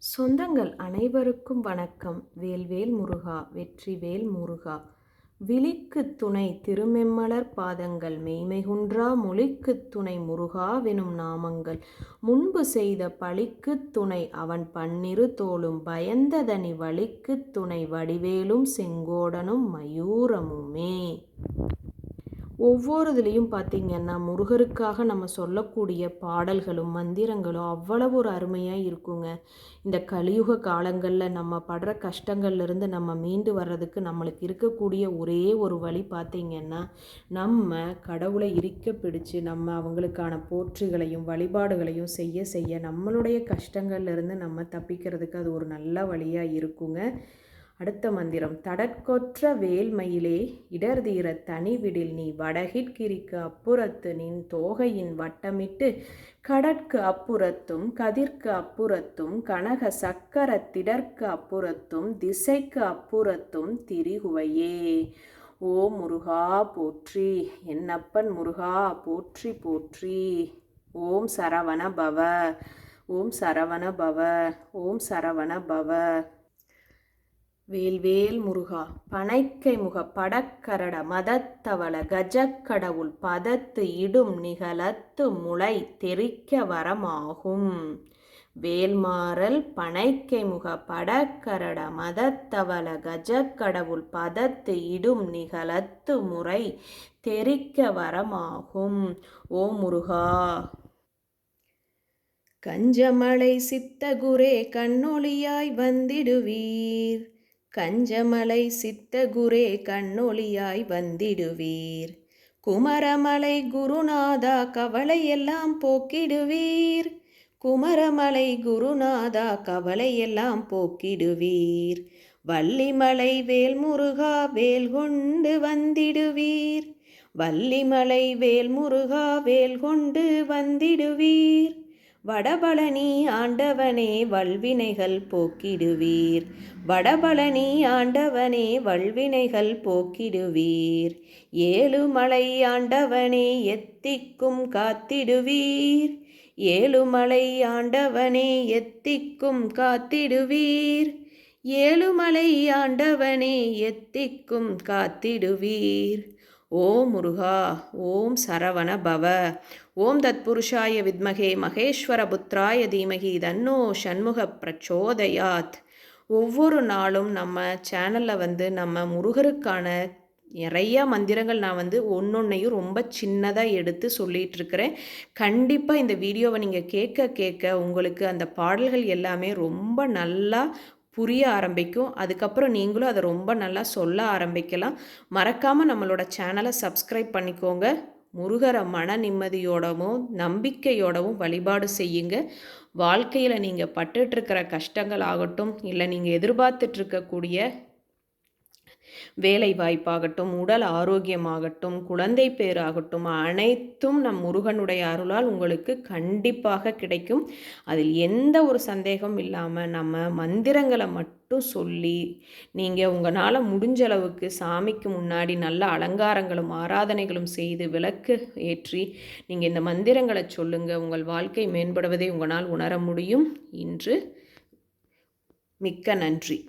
சொந்தங்கள் அனைவருக்கும் வணக்கம். வேல்வேல் முருகா, வெற்றிவேல் முருகா. விழிக்குத் துணை திருமெம்மலர் பாதங்கள், மெய்மைகுன்றா மொழிக்குத் துணை முருகாவெனும் நாமங்கள், முன்பு செய்த பழிக்குத் துணை அவன் பன்னிரு தோளும், பயந்ததனி வழிக்குத் துணை வடிவேலும் செங்கோடனும் மயூரமுமே. ஒவ்வொரு இதுலேயும் பார்த்திங்கன்னா முருகருக்காக நம்ம சொல்லக்கூடிய பாடல்களும் மந்திரங்களும் அவ்வளவு ஒரு அருமையாக இருக்குங்க. இந்த கலியுக காலங்களில் நம்ம படுற கஷ்டங்கள்லேருந்து நம்ம மீண்டு வர்றதுக்கு நம்மளுக்கு இருக்கக்கூடிய ஒரே ஒரு வழி பார்த்திங்கன்னா, நம்ம கடவுளை இறுக்க பிடிச்சு நம்ம அவங்களுக்கான போற்றிகளையும் வழிபாடுகளையும் செய்ய செய்ய நம்மளுடைய கஷ்டங்கள்லேருந்து நம்ம தப்பிக்கிறதுக்கு அது ஒரு நல்ல வழியாக இருக்குங்க. அடுத்த மந்திரம். தடற்கொற்ற வேல்மயிலே இடர்தீர தனிவிடில் நீ, வடகிற்கு அப்புறத்து நின் தோகையின் வட்டமிட்டு, கடற்கு அப்புறத்தும் கதிர்க்கு அப்புறத்தும் கனக சக்கர திடற்கு அப்புறத்தும் திசைக்கு அப்புறத்தும் திரிகுவையே. ஓ முருகா போற்றி, என்னப்பன் முருகா போற்றி போற்றி. ஓம் சரவண பவ, ஓம் சரவண பவ, ஓம் சரவண பவ. வேல்வேல் முருகா. பனைக்கை முக படக்கரட மதத்தவள கஜக்கடவுள் பதத்து இடும் நிகழத்து முளை தெரிக்க வரமாகும். வேல்மாறல் பனைக்கை முக படக்கரட மதத்தவள கஜக்கடவுள் பதத்து இடும் நிகழத்து முறை தெரிக்க வரமாகும். ஓ முருகா. கஞ்சமலை சித்தகுரே கண்ணொளியாய் வந்திடுவீர், கஞ்சமலை சித்தகுரே கண்ணொளியாய் வந்திடுவீர், குமரமலை குருநாதா கவலையெல்லாம் போக்கிடுவீர், குமரமலை குருநாதா கவலையெல்லாம் போக்கிடுவீர், வள்ளிமலை வேல்முருகா வேல் கொண்டு வந்திடுவீர், வள்ளிமலை வேல்முருகா வேல் கொண்டு வந்திடுவீர், வடபழனி ஆண்டவனே வல்வினைகள் போக்கிடுவீர், வடபழனி ஆண்டவனே வல்வினைகள் போக்கிடுவீர், ஏழுமலை ஆண்டவனே எத்திக்கும் காத்திடுவீர், ஏழுமலை ஆண்டவனே எத்திக்கும் காத்திடுவீர், ஏழுமலை ஆண்டவனே எத்திக்கும் காத்திடுவீர். ஓம் முருகா. ஓம் சரவண பவ. ஓம் தத்புருஷாய வித்மகே மகேஸ்வர புத்ராய தீமகி தன்னோ ஷண்முக பிரச்சோதயாத். ஒவ்வொரு நாளும் நம்ம சேனலில் நம்ம முருகருக்கான நிறையா மந்திரங்கள் நான் ஒன்றொன்னையும் ரொம்ப சின்னதாக எடுத்து சொல்லிகிட்ருக்கிறேன். கண்டிப்பாக இந்த வீடியோவை நீங்கள் கேட்க கேட்க உங்களுக்கு அந்த பாடல்கள் எல்லாமே ரொம்ப நல்லா புரிய ஆரம்பிக்கும். அதுக்கப்புறம் நீங்களும் அதை ரொம்ப நல்லா சொல்ல ஆரம்பிக்கலாம். மறக்காமல் நம்மளோட சேனலை சப்ஸ்கிரைப் பண்ணிக்கோங்க. முருகரை மன நிம்மதியோடவும் நம்பிக்கையோடவும் வழிபாடு செய்யுங்க. வாழ்க்கையில் நீங்கள் பட்டுட்ருக்கிற கஷ்டங்கள் ஆகட்டும், இல்லை நீங்கள் எதிர்பார்த்துட்ருக்கக்கூடிய வேலை வாய்ப்பாகட்டும், உடல் ஆரோக்கியமாகட்டும், குழந்தை பேராகட்டும், அனைத்தும் நம் முருகனுடைய அருளால் உங்களுக்கு கண்டிப்பாக கிடைக்கும். அதில் எந்த ஒரு சந்தேகம் இல்லாமல் நம்ம மந்திரங்களை மட்டும் சொல்லி நீங்கள் உங்களால் முடிஞ்ச அளவுக்கு சாமிக்கு முன்னாடி நல்ல அலங்காரங்களும் ஆராதனைகளும் செய்து விளக்கு ஏற்றி நீங்கள் இந்த மந்திரங்களை சொல்லுங்கள். உங்கள் வாழ்க்கை மேம்படுவதை உங்களால் உணர முடியும். இன்று மிக்க நன்றி.